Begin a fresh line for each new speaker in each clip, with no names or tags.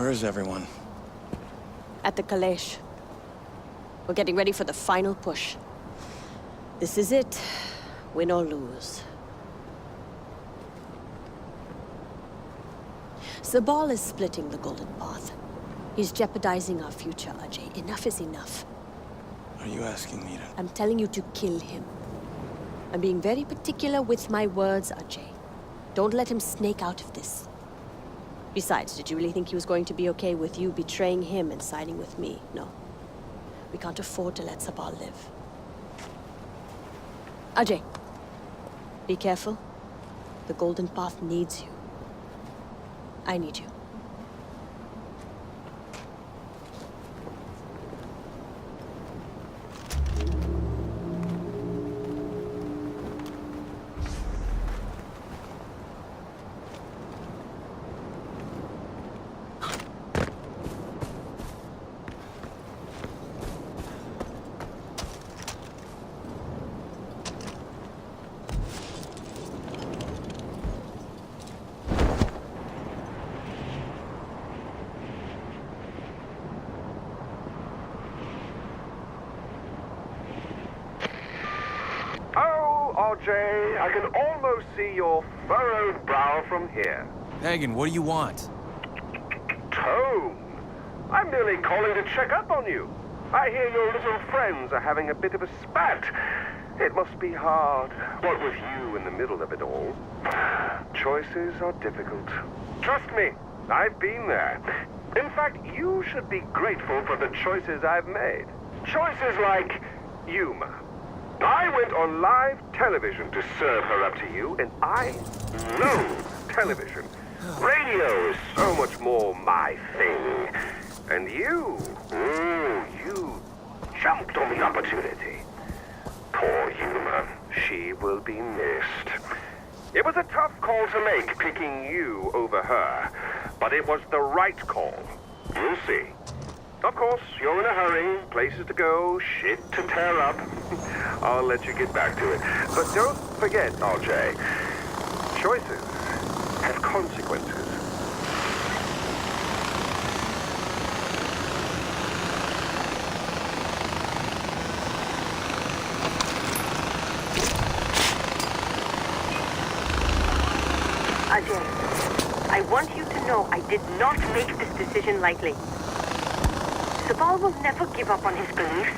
Where is everyone?
At the Kalesh. We're getting ready for the final push. This is it. Win or lose. Sabal is splitting the Golden Path. He's jeopardizing our future, Ajay. Enough is enough.
Are you asking me to...
I'm telling you to kill him. I'm being very particular with my words, Ajay. Don't let him snake out of this. Besides, did you really think he was going to be okay with you betraying him and siding with me? No. We can't afford to let Sabal live. Ajay, be careful. The Golden Path needs you. I need you.
RJ, I can almost see your furrowed brow from here.
Hagen, what do you want?
Tone. I'm merely calling to check up on you. I hear your little friends are having a bit of a spat. It must be hard, what with you in the middle of it all. Choices are difficult. Trust me, I've been there. In fact, you should be grateful for the choices I've made. Choices like Yuma. I went on live television to serve her up to you, and I loathe television. Radio is so much more my thing. And you, you jumped on the opportunity. Poor Yuma, she will be missed. It was a tough call to make, picking you over her, but it was the right call. You'll see. Of course, you're in a hurry, places to go, shit to tear up. I'll let you get back to it. But don't forget, RJ, choices have consequences.
Ajay, I want you to know I did not make this decision lightly. Sabal will never give up on his beliefs.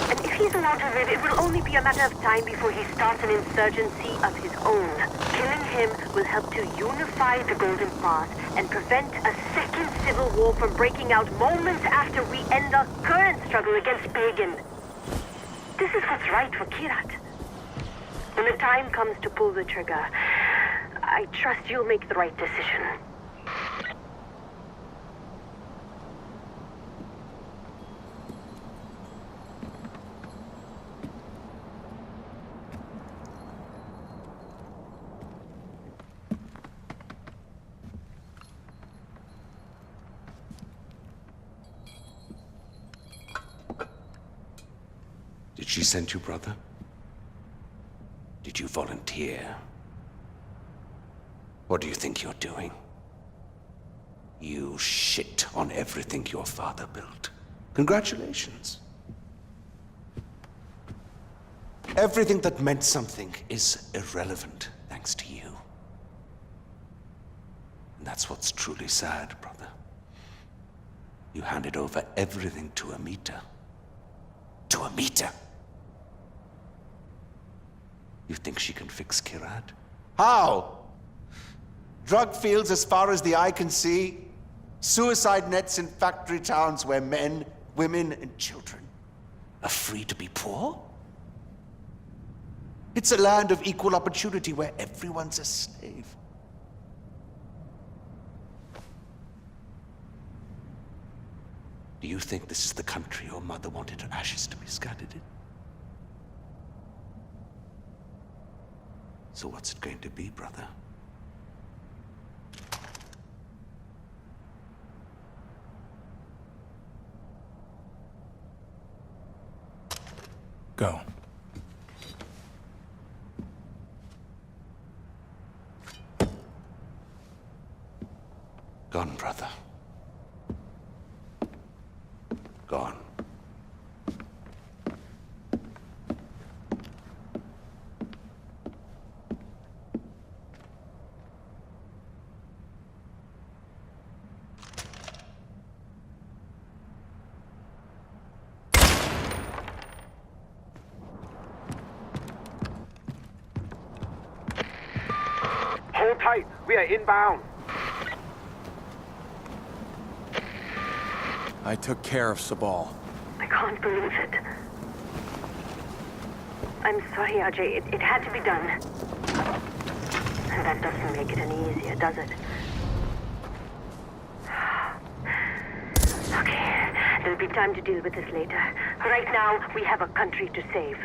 And if he's allowed to live, it will only be a matter of time before he starts an insurgency of his own. Killing him will help to unify the Golden Path and prevent a second civil war from breaking out moments after we end our current struggle against Pagan. This is what's right for Kirat. When the time comes to pull the trigger, I trust you'll make the right decision.
She sent you, brother? Did you volunteer? What do you think you're doing? You shit on everything your father built. Congratulations. Everything that meant something is irrelevant thanks to you. And that's what's truly sad, brother. You handed over everything to Amita. To Amita! You think she can fix Kirat? How? Drug fields as far as the eye can see. Suicide nets in factory towns where men, women, and children are free to be poor? It's a land of equal opportunity where everyone's a slave. Do you think this is the country your mother wanted her ashes to be scattered in? So what's it going to be, brother?
Go.
Gone, brother. Gone.
Hold tight. We are inbound.
I took care of Sabal.
I can't believe it. I'm sorry, Ajay. It had to be done. And that doesn't make it any easier, does it? Okay, there'll be time to deal with this later. Right now, we have a country to save.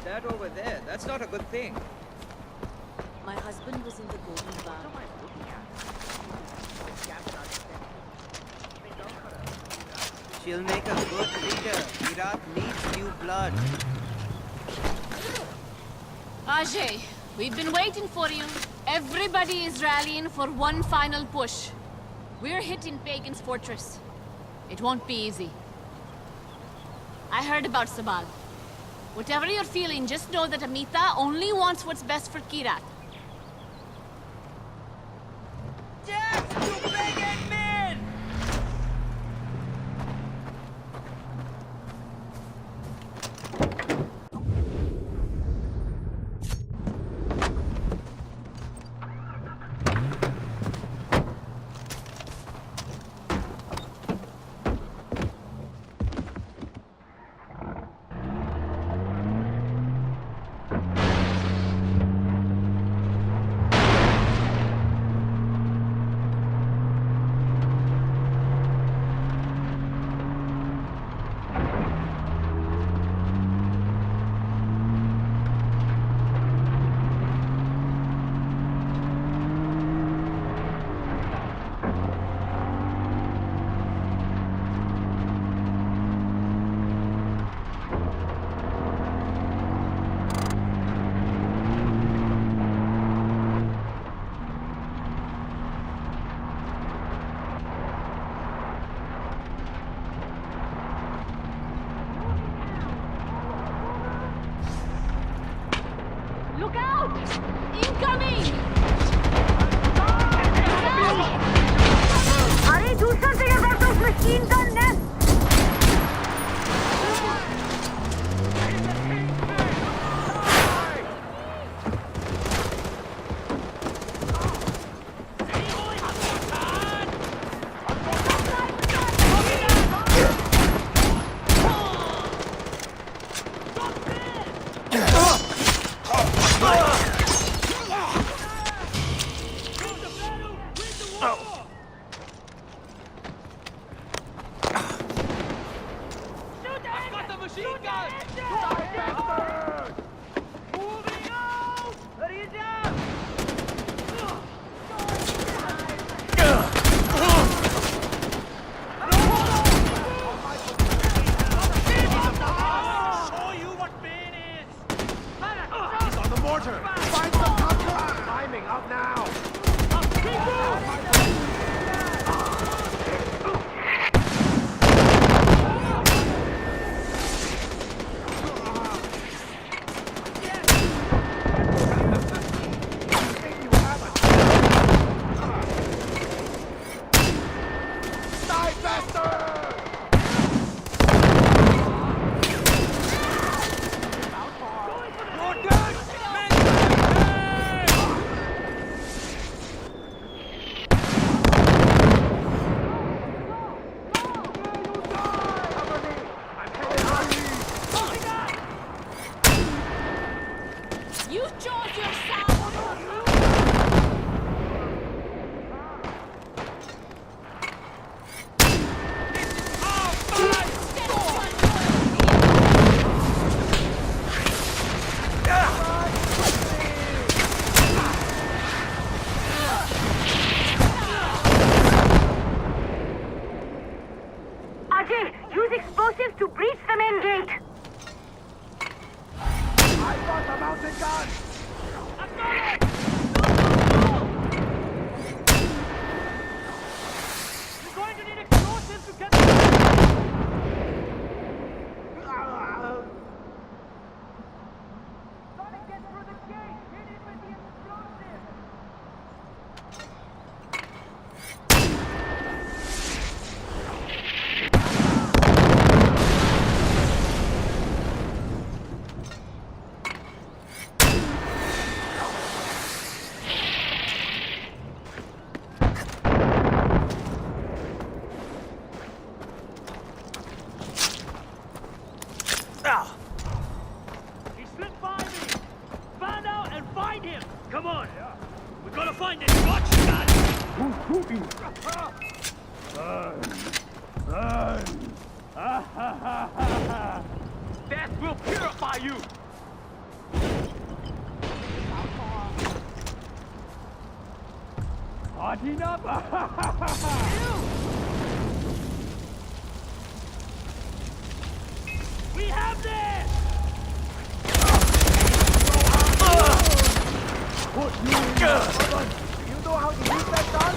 That over there, that's not a good thing.
My husband was in the golden bar.
She'll make a good leader. Iraq needs new blood.
Ajay, we've been waiting for you. Everybody is rallying for one final push. We're hitting Pagan's fortress. It won't be easy. I heard about Sabal. Whatever you're feeling, just know that Amita only wants what's best for Kirat. Incoming!
अरे do something about those machine gun nests!
You chose yourself!
Ajay, use explosives to breach the main gate!
He slipped by me! Find out and find him! Come on! We gotta find this watch guy! Death will purify you! Hot enough? We have this! You know how to use that gun?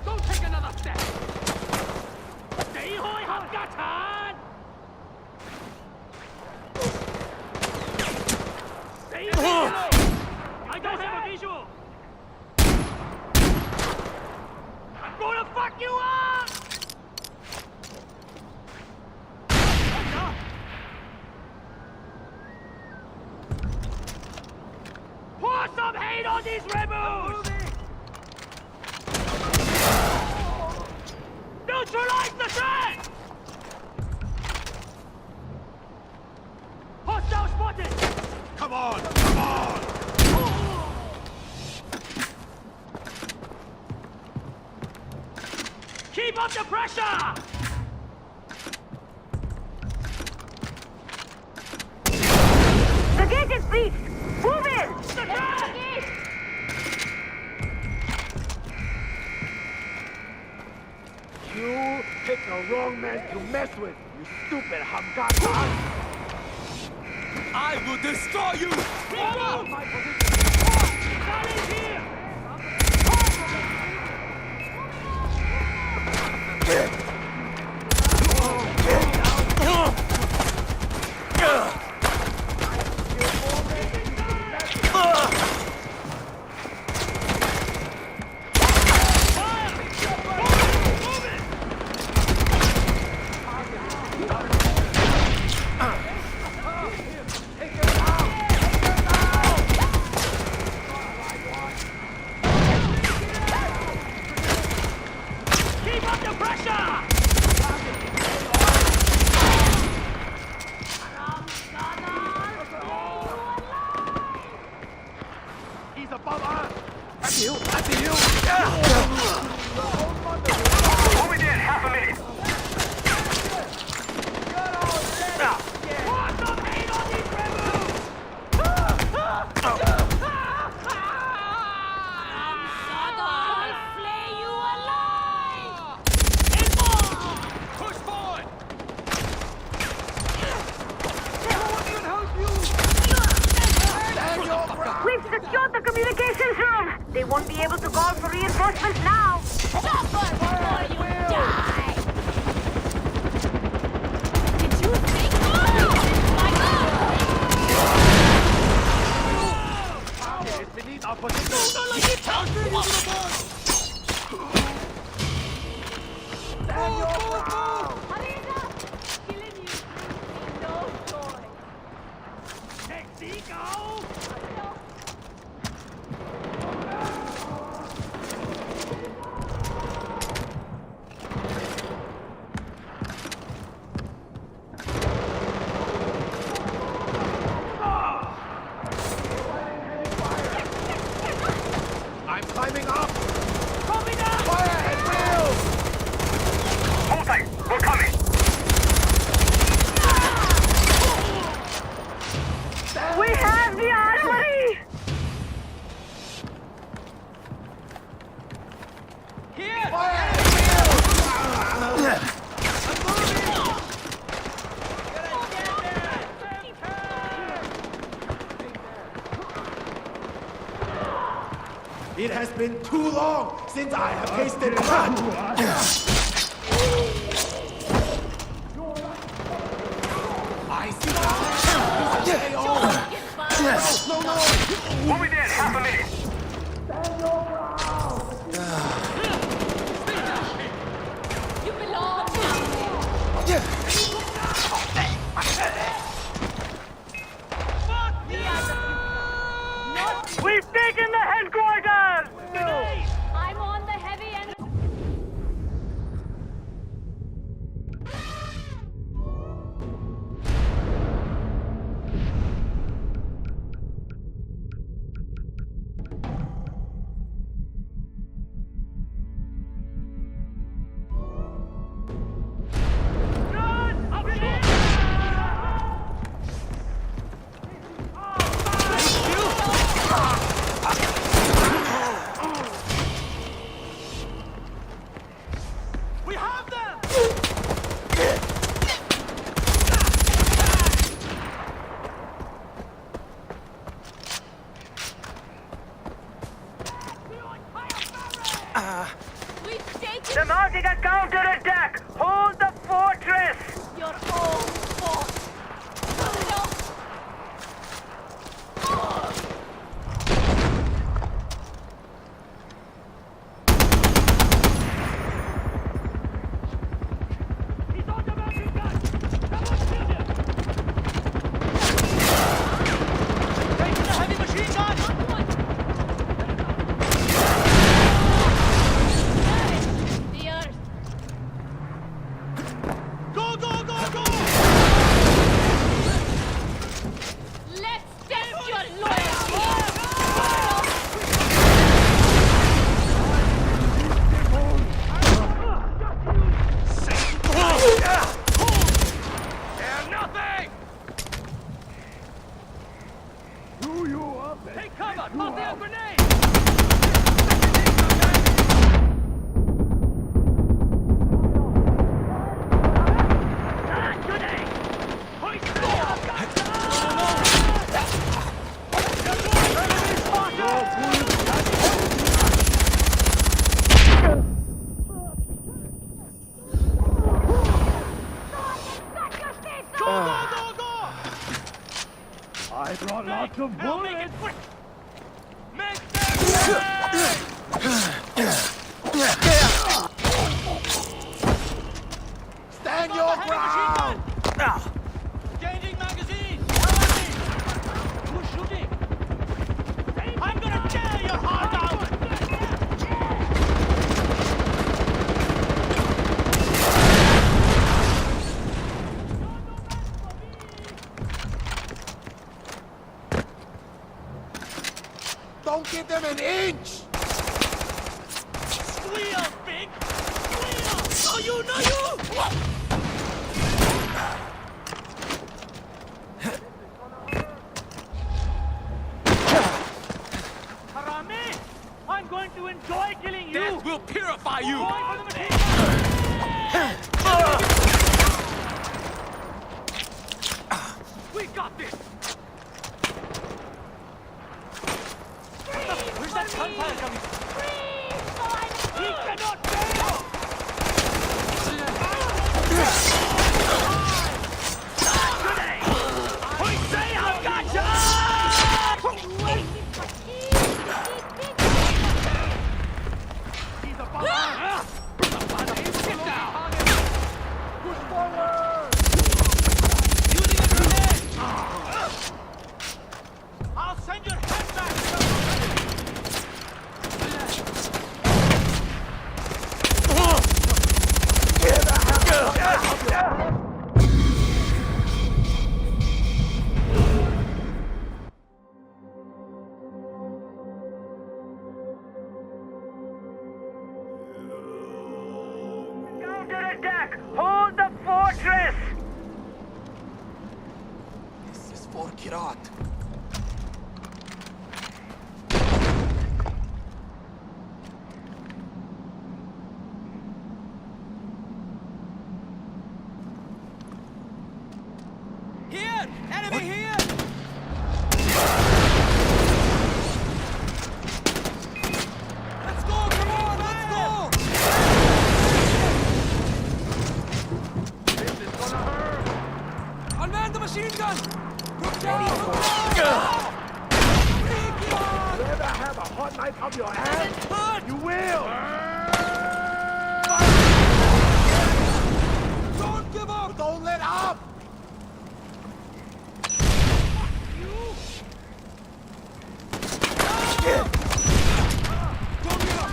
Don't take another step! Stay hoi Hakatan! Stay below! I don't have a visual! I'm gonna fuck you up! Pour some hate on these rebels! Neutralize the threat! Hostile up the pressure!
The gate is breached! Move in!
The trap!
You picked the wrong man to mess with, you stupid hamgata!
I will destroy you!
My position! Charlie's here! Keep up the pressure!
He's above us!
That's you! That's you!
Hold me there, half a minute.
What's the pain on these rebels? I'll flay you alive!
Push forward!
We've secured the communications room! They won't be able to call for reinforcements now!
Suffer before you die! Did you think? Oh, my God!
It's beneath our position! Stand your ground!
Killing you brings me no joy.
Mexico!
I'm climbing up!
Copy that!
Fire at will!
Hold tight, we're coming.
We have the armory!
Here!
Fire at will! It has been too long since I have tasted blood! I see
Hold me there, half a minute.
You belong now.
We've taken the headquarters!
I'm on the heavy end.
Run! Go! I brought lots of bullets.
Make them
Stand your ground!
Changing magazine!
Who's shooting? I'm gonna tear your heart out!
Don't give them an inch!
Squeal, pig! Squeal! No, you! Harami! I'm going to enjoy killing you!
Death will purify you!
Going for the machine gun! We got this! Where's that gunfire coming from? He cannot fail! Today! We say I've got you! He's a bomber!
Get down!
Push forward!
Using a grenade!
I'll send your head back!
Counterattack! Hold the fortress!
This is for Kirat.
Here! Enemy here! Let's go! Come on! Let's go!
This is gonna hurt.
Unman the machine gun! Look down! Look down!
You ever have a hot knife up your ass?
Hurt!
You will!
Don't give up!
Don't let up!
Don't give up!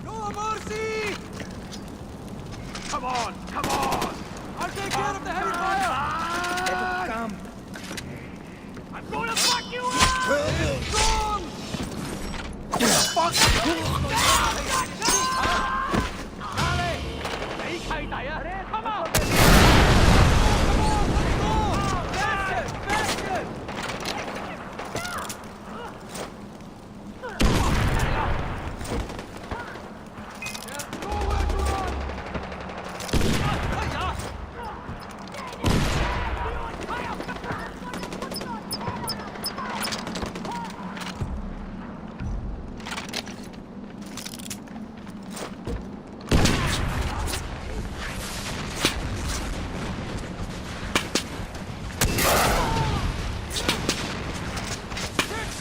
No mercy!
Come on! Come on!
I'll take care of the heavy fire!
Let it come.
I'm gonna fuck you up!
Strong!
Come on!
Faster! Faster! There's nowhere to run!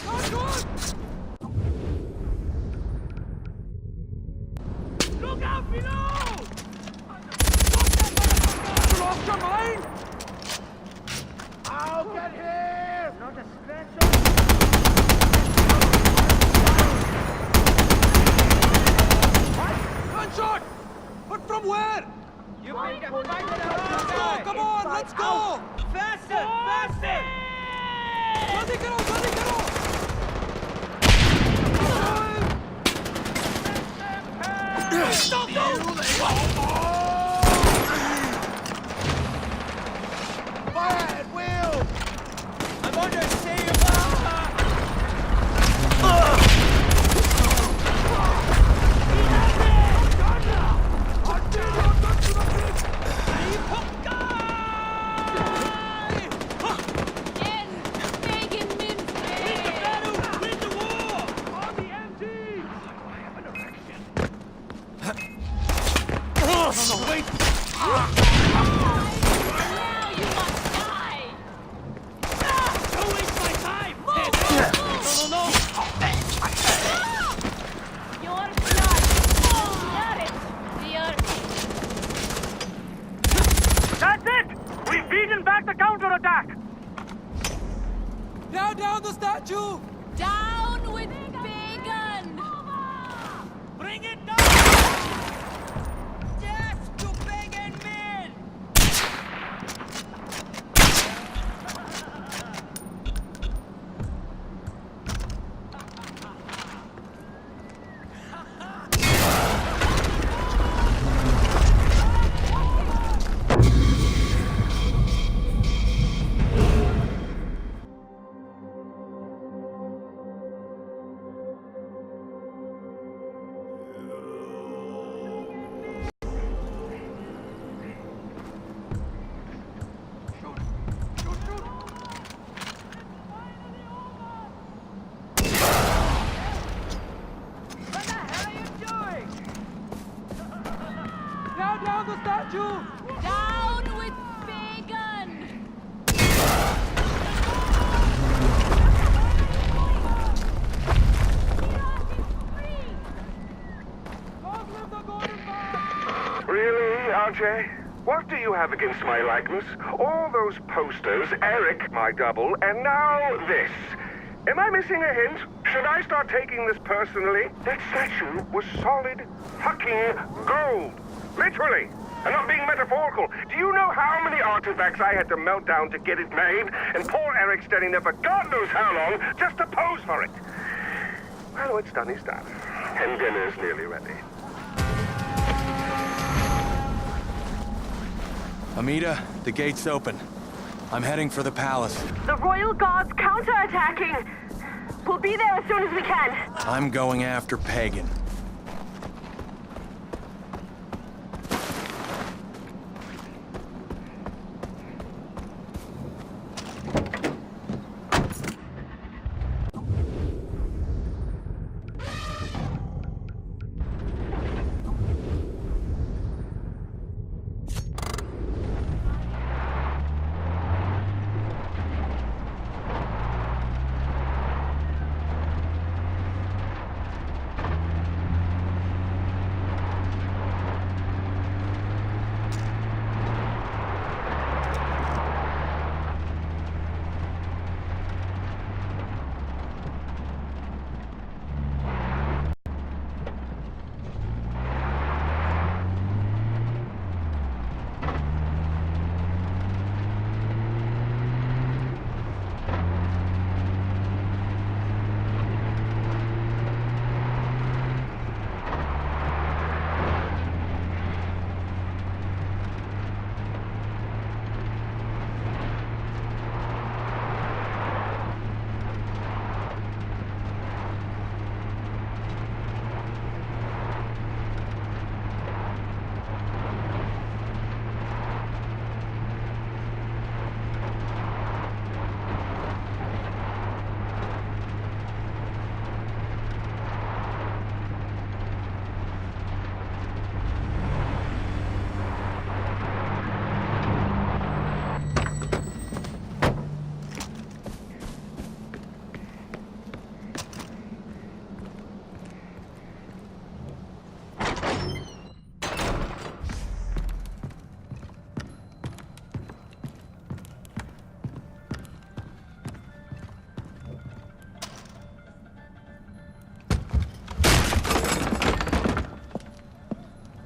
Not good!
Look out below!
You lost your mind?
I'll get him!
Not a special.
Gunshot! But from where?
You better fight it out,
Let's go! Come on! Let's go!
Faster! Faster!
Joldi karo! Joldi karo! Stop!
Fire at will!
I'm under seria!
End pagan
Now down the statue!
Down with pagan!
Bring it down! Death to pagan men!
Now down the statue!
Down with pagan!
Long live the golden path!
Really, RJ? What do you have against my likeness? All those posters, Eric, my double, and now this. Am I missing a hint? Should I start taking this personally? That statue was solid fucking gold. Literally. I'm not being metaphorical. Do you know how many artifacts I had to melt down to get it made? And poor Eric standing there for God knows how long just to pose for it. Well, what's done is done. And dinner's nearly ready.
Amita, the gate's open. I'm heading for the palace.
The Royal Guard's counterattacking! We'll be there as soon as we can.
I'm going after Pagan.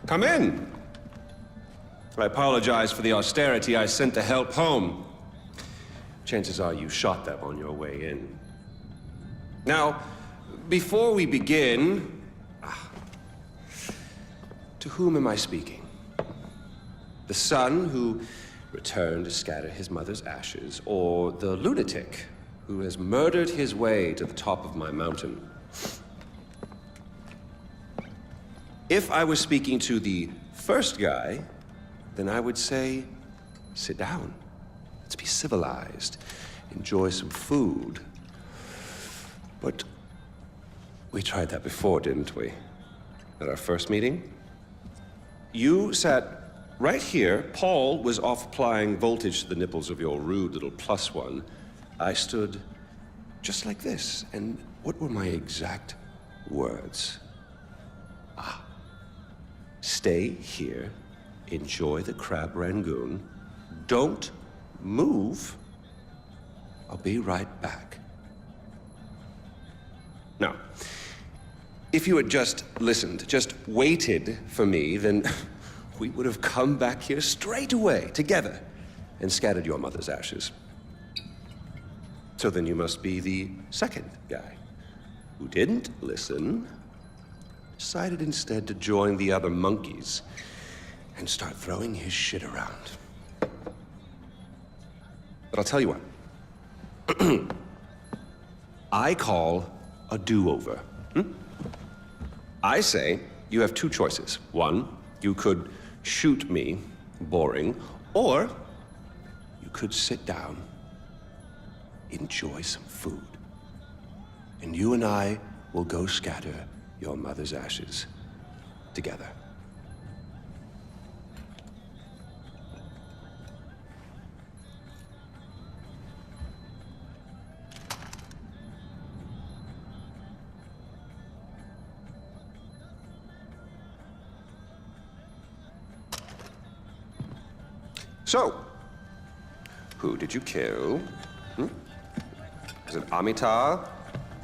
Come in. I apologize for the austerity I sent to help home. Chances are you shot them on your way in. Now, before we begin, to whom am I speaking? The son who returned to scatter his mother's ashes, or the lunatic who has murdered his way to the top of my mountain? If I was speaking to the first guy, then I would say, sit down. Let's be civilized. Enjoy some food. But we tried that before, didn't we? At our first meeting? You sat right here. Paul was off applying voltage to the nipples of your rude little +1. I stood just like this. And what were my exact words? Stay here, enjoy the crab rangoon, don't move. I'll be right back. if you had just listened, just waited for me, then we would have come back here straight away, together, and scattered your mother's ashes. So then you must be the second guy, who didn't listen, decided instead to join the other monkeys and start throwing his shit around. But I'll tell you what. I call a do-over. I say you have two choices. One, you could shoot me, boring, or you could sit down, enjoy some food, and you and I will go scatter your mother's ashes together. So, who did you kill? Is it Amitar?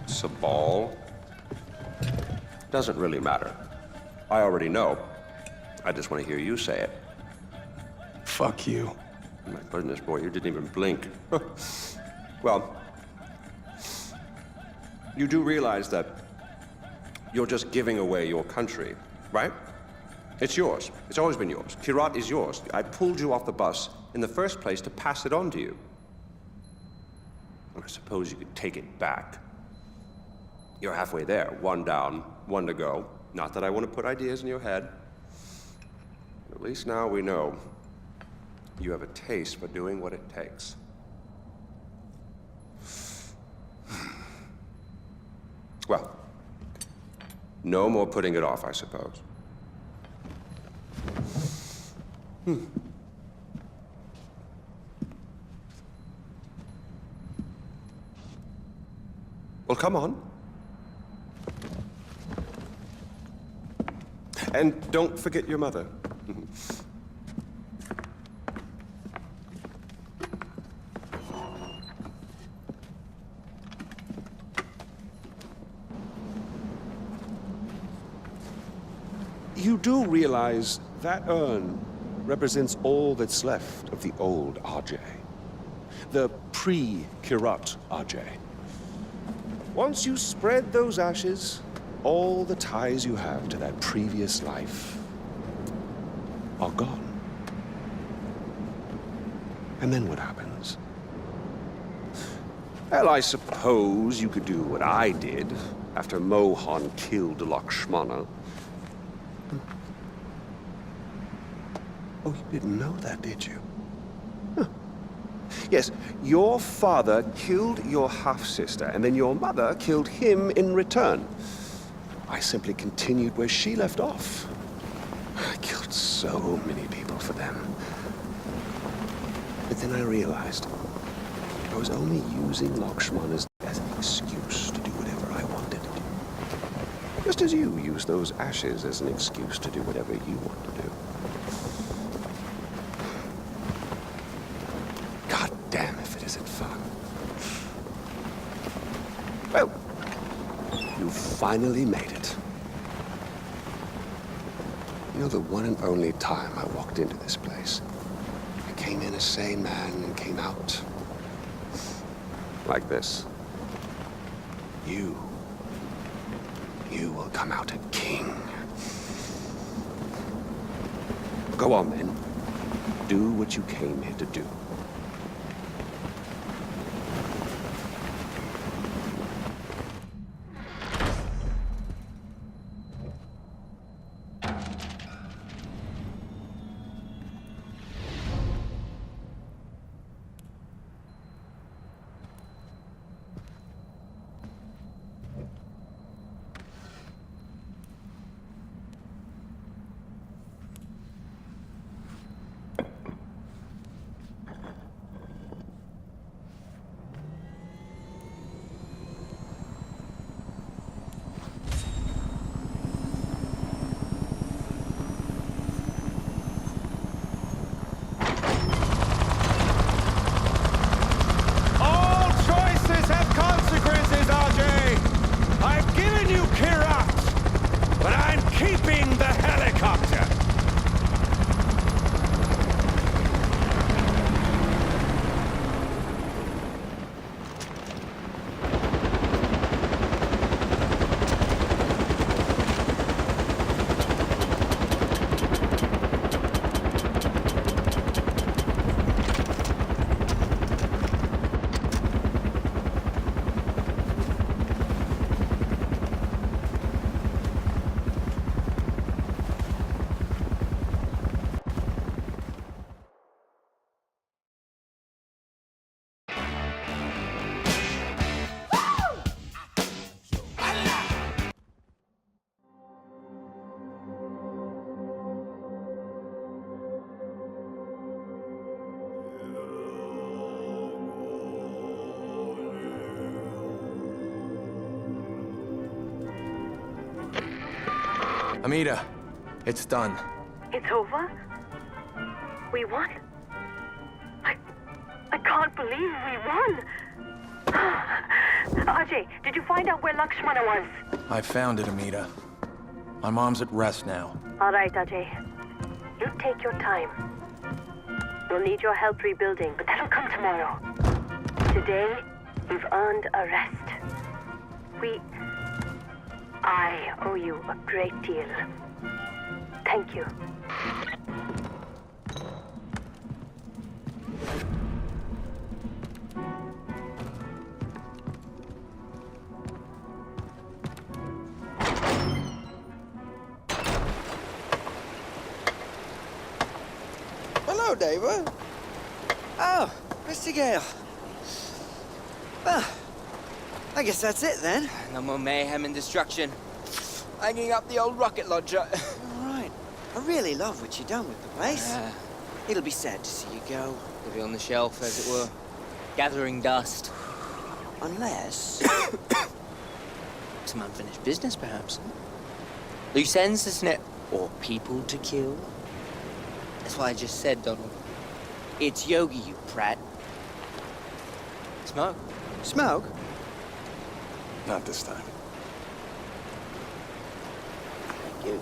Sabal? Doesn't really matter. I already know. I just want to hear you say it.
Fuck you.
My goodness, boy, you didn't even blink. Well, you do realize that you're just giving away your country, right? It's yours. It's always been yours. Kyrat is yours. I pulled you off the bus in the first place to pass it on to you. I suppose you could take it back. You're halfway there. One down, one to go. Not that I want to put ideas in your head. At least now we know you have a taste for doing what it takes. Well, no more putting it off, I suppose. Well, come on. And don't forget your mother. You do realize that urn represents all that's left of the old RJ. The pre-Kyrat RJ. Once you spread those ashes, all the ties you have to that previous life are gone. And then what happens? Well, I suppose you could do what I did after Mohan killed Lakshmana. Oh, you didn't know that, did you? Huh. Yes, your father killed your half-sister, and then your mother killed him in return. I simply continued where she left off. I killed so many people for them. But then I realized I was only using Lakshmana as an excuse to do whatever I wanted to do. Just as you use those ashes as an excuse to do whatever you want to do. God damn if it isn't fun. Well, you finally made it. You know, the one and only time I walked into this place, I came in a sane man and came out like this. You will come out a king. Go on, then. Do what you came here to do.
Amita, it's done.
It's over? We won? I can't believe we won! Ajay, did you find out where Lakshmana was?
I found it, Amita. My mom's at rest now.
All right, Ajay. You take your time. We'll need your help rebuilding, but that'll come tomorrow. Today, you've earned a rest. I owe you a great deal. Thank you.
Hello, David. Oh, Mr. Gale. Well, I guess that's it then.
No more mayhem and destruction. Hanging up the old rocket launcher.
All right. I really love what you've done with the place. It'll be sad to see you go.
It'll be on the shelf, as it were. Gathering dust.
Unless...
Some unfinished business, perhaps. Loose ends, isn't it? Or people to kill. That's what I just said, Donald.
It's Yogi, you prat.
Smoke?
Smoke?
Not this time.
Thank you.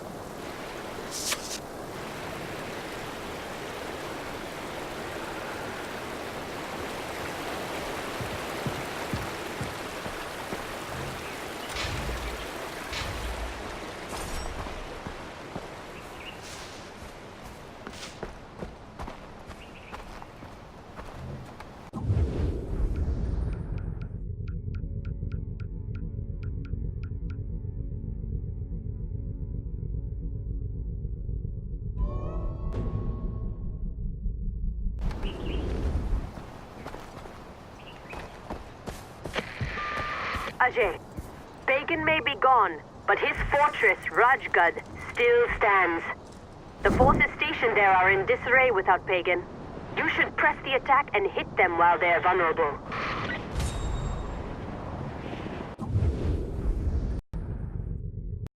Ajay, Pagan may be gone, but his fortress, Rajgad, still stands. The forces stationed there are in disarray without Pagan. You should press the attack and hit them while they're vulnerable.